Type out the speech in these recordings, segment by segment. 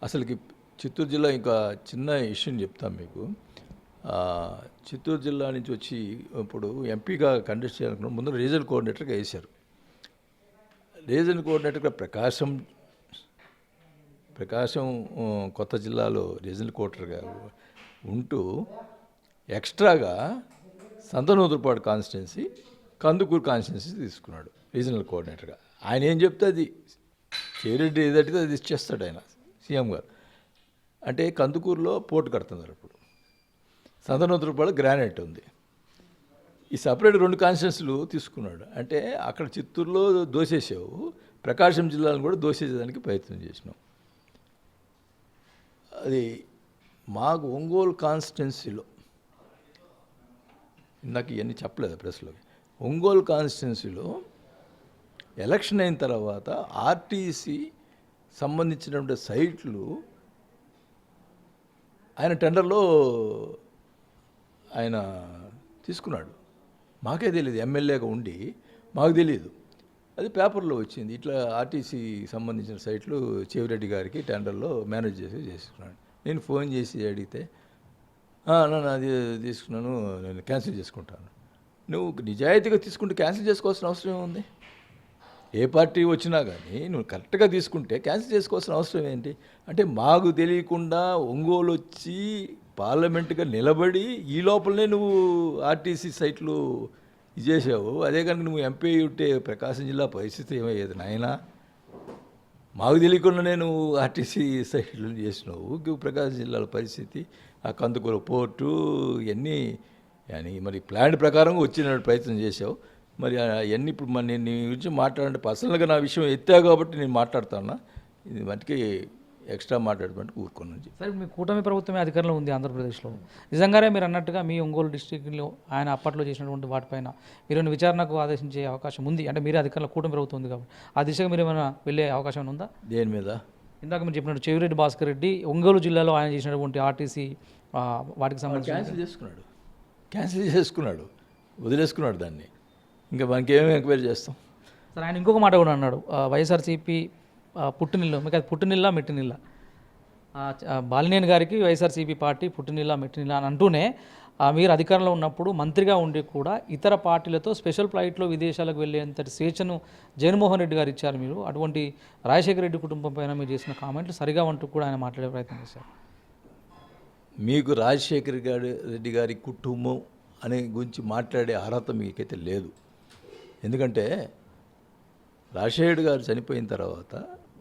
అసలుకి చిత్తూరు జిల్లా ఇంకా చిన్న ఇష్యూని చెప్తాను మీకు. చిత్తూరు జిల్లా నుంచి వచ్చి ఇప్పుడు ఎంపీగా కంటెస్ట్ చేయాలనుకున్న ముందు రీజనల్ కోఆర్డినేటర్గా వేశారు. రీజనల్ కోఆర్డినేటర్గా ప్రకాశం కొత్త జిల్లాలో రీజనల్ కోఆర్డినేటర్గా ఉంటూ ఎక్స్ట్రాగా సంతనూతులపాడు కాన్స్టిట్యున్సీ, కందుకూరు కాన్స్టిట్యున్సీ తీసుకున్నాడు రీజనల్ కోఆర్డినేటర్గా. ఆయన ఏం చెప్తే అది చేరెడ్డి ఏదైతే అది ఇచ్చేస్తాడు ఆయన సీఎం గారు. అంటే కందుకూరులో పోర్టు కడుతున్నారు ఇప్పుడు, సంతనూతులపాడు గ్రానైట్ ఉంది. ఈ సపరేట్ 2 కాన్స్టిట్యున్సీలు తీసుకున్నాడు. అంటే అక్కడ చిత్తూరులో దోసేసావు, ప్రకాశం జిల్లాను కూడా దోసేసేదానికి ప్రయత్నం చేసినాం. అది మాకు ఒంగోలు కాన్స్టిట్యున్సీలో ఇందాక ఇవన్నీ చెప్పలేదు ప్రెస్లో. ఒంగోలు కాన్స్టిట్యున్సీలో ఎలక్షన్ అయిన తర్వాత ఆర్టీసీ సంబంధించినటువంటి సైట్లు ఆయన టెండర్లో ఆయన తీసుకున్నాడు. మాకే తెలియదు, ఎమ్మెల్యేగా ఉండి మాకు తెలియదు. అది పేపర్లో వచ్చింది, ఇట్లా ఆర్టీసీ సంబంధించిన సైట్లు చెవిరెడ్డి గారికి టెండర్లో మేనేజ్ చేసుకున్నాడు. నేను ఫోన్ చేసి అడిగితే నన్ను అది తీసుకున్నాను, నేను క్యాన్సిల్ చేసుకుంటాను. నువ్వు నిజాయితీగా తీసుకుంటే క్యాన్సిల్ చేసుకోవాల్సిన అవసరం ఏముంది? ఏ పార్టీ వచ్చినా కానీ నువ్వు కరెక్ట్గా తీసుకుంటే క్యాన్సిల్ చేసుకోవాల్సిన అవసరం ఏంటి? అంటే మాకు తెలియకుండా ఒంగోలు వచ్చి పార్లమెంటుగా నిలబడి ఈ లోపలనే నువ్వు ఆర్టీసీ సైట్లు ఇది చేసావు. అదే కనుక నువ్వు ఎంపీ ఉంటే ప్రకాశం జిల్లా పరిస్థితి ఏమయ్యేది నాయనా? మాకు తెలియకుండా నేను ఆర్టీసీ సైట్లు చేసినావు. ప్రకాశం జిల్లాల పరిస్థితి, ఆ కందుకూరు పోర్టు ఇవన్నీ అని మరి ప్లాన్ ప్రకారం వచ్చిన ప్రయత్నం చేసావు. మరి అవన్నీ ఇప్పుడు మరి నేను నీ గురించి మాట్లాడంటే పర్సనల్గా నా విషయం ఎత్తా కాబట్టి నేను మాట్లాడుతున్నా. ఇది మటుకి ఎక్స్ట్రా మాట్లాడమంటే ఊరుకున్నాను. సరే, మీ కూటమి ప్రభుత్వమే అధికారంలో ఉంది ఆంధ్రప్రదేశ్లో. నిజంగానే మీరు అన్నట్టుగా మీ ఒంగోలు డిస్టిక్లో ఆయన అప్పట్లో చేసినటువంటి వాటిపైన మీరు విచారణకు ఆదేశించే అవకాశం ఉంది? అంటే మీరే అధికారంలో కూటమి ప్రభుత్వం ఉంది కాబట్టి ఆ దిశగా మీరు ఏమైనా వెళ్ళే అవకాశం ఉందా? దేని మీద? ఇందాక మీరు చెప్పినట్టు చెవిరెడ్డి భాస్కర్ రెడ్డి ఒంగోలు జిల్లాలో ఆయన చేసినటువంటి ఆర్టీసీ వాటికి సంబంధించి క్యాన్సిల్ చేసుకున్నాడు, వదిలేసుకున్నాడు దాన్ని. ఇంకా మనకి ఏమేమి ఎంక్వైరీ చేస్తాం? సరే, ఆయన ఇంకొక మాట కూడా అన్నాడు, వైఎస్ఆర్సీపీ పుట్టినిల్లు, మీకు అది పుట్టినిల్లా మెట్టినిల్లా, బాలినేని గారికి వైఎస్ఆర్సీపీ పార్టీ పుట్టినిల్లా మెట్టినిల్లా అని అంటూనే మీరు అధికారంలో ఉన్నప్పుడు మంత్రిగా ఉండి కూడా ఇతర పార్టీలతో స్పెషల్ ఫ్లైట్లో విదేశాలకు వెళ్ళేంతటి స్వేచ్ఛను జగన్మోహన్ రెడ్డి గారు ఇచ్చారు. మీరు అటువంటి రాజశేఖర రెడ్డి కుటుంబం పైన మీరు చేసిన కామెంట్లు సరిగా అంటూ కూడా ఆయన మాట్లాడే ప్రయత్నం చేశారు. మీకు రాజశేఖర రెడ్డి గారి కుటుంబం అనే గురించి మాట్లాడే అర్హత మీకైతే లేదు. ఎందుకంటే రాజశేఖర్ గారు చనిపోయిన తర్వాత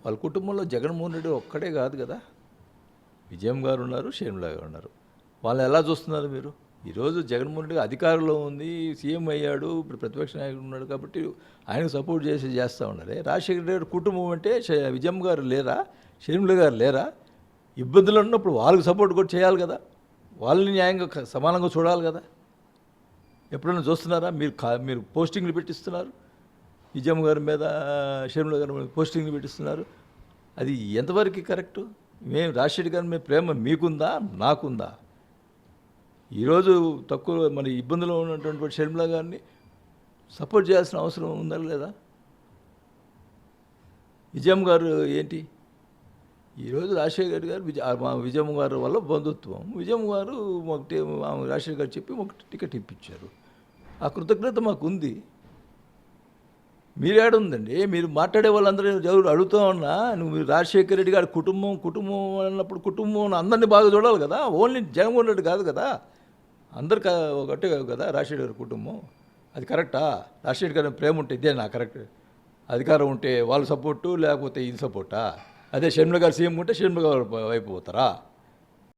వాళ్ళ కుటుంబంలో జగన్మోహన్ రెడ్డి ఒక్కడే కాదు కదా, విజయం గారు ఉన్నారు, షర్మిల గారు ఉన్నారు. వాళ్ళని ఎలా చూస్తున్నారు మీరు? ఈరోజు జగన్మోహన్ రెడ్డి అధికారంలో ఉంది, సీఎం అయ్యాడు, ఇప్పుడు ప్రతిపక్ష నాయకుడు ఉన్నాడు కాబట్టి ఆయనకు సపోర్ట్ చేస్తూ ఉన్నారే. రాజశేఖర రెడ్డి కుటుంబం అంటే విజయం గారు లేరా, షర్మిల గారు లేరా? ఇబ్బందులు ఉన్నప్పుడు వాళ్ళకి సపోర్ట్ కూడా చేయాలి కదా, వాళ్ళని న్యాయంగా సమానంగా చూడాలి కదా. ఎప్పుడైనా చూస్తున్నారా? మీరు పోస్టింగ్లు పెట్టిస్తున్నారు, విజయం గారి మీద షర్మిల గారి మీద పోస్టింగ్లు పెట్టిస్తున్నారు. అది ఎంతవరకు కరెక్టు? మేము రాజశేఖర్ గారి మీద ప్రేమ మీకుందా, నాకుందా? ఈరోజు తక్కువ మన ఇబ్బందులో ఉన్నటువంటి షర్మిల గారిని సపోర్ట్ చేయాల్సిన అవసరం ఉందా లేదా? విజయం గారు ఏంటి? ఈరోజు రాజశేఖర్ గారు విజయం గారు వల్ల బంధుత్వం, విజయం గారు రాజశేఖర్ గారు చెప్పి ఒక టికెట్ ఇప్పించారు. ఆ కృతజ్ఞత మాకు ఉంది. మీరేడుందండి? మీరు మాట్లాడే వాళ్ళందరూ ఎవరు అడుగుతూ ఉన్నా, నువ్వు రాజశేఖర రెడ్డి గారి కుటుంబం అన్నప్పుడు కుటుంబం అందరినీ బాగా చూడాలి కదా, ఓన్లీ జగన్మోహన్ రెడ్డి కాదు కదా, అందరు ఒకటే కదా రాజశేఖర గారి కుటుంబం. అది కరెక్టా? రాజశేఖర్ గారి ప్రేమ ఉంటే ఇదే నా కరెక్ట్, అధికారం ఉంటే వాళ్ళ సపోర్టు, లేకపోతే ఇది సపోర్టా? అదే షర్మిల గారు సీఎం ఉంటే షర్మిల గారు వైపు పోతారా?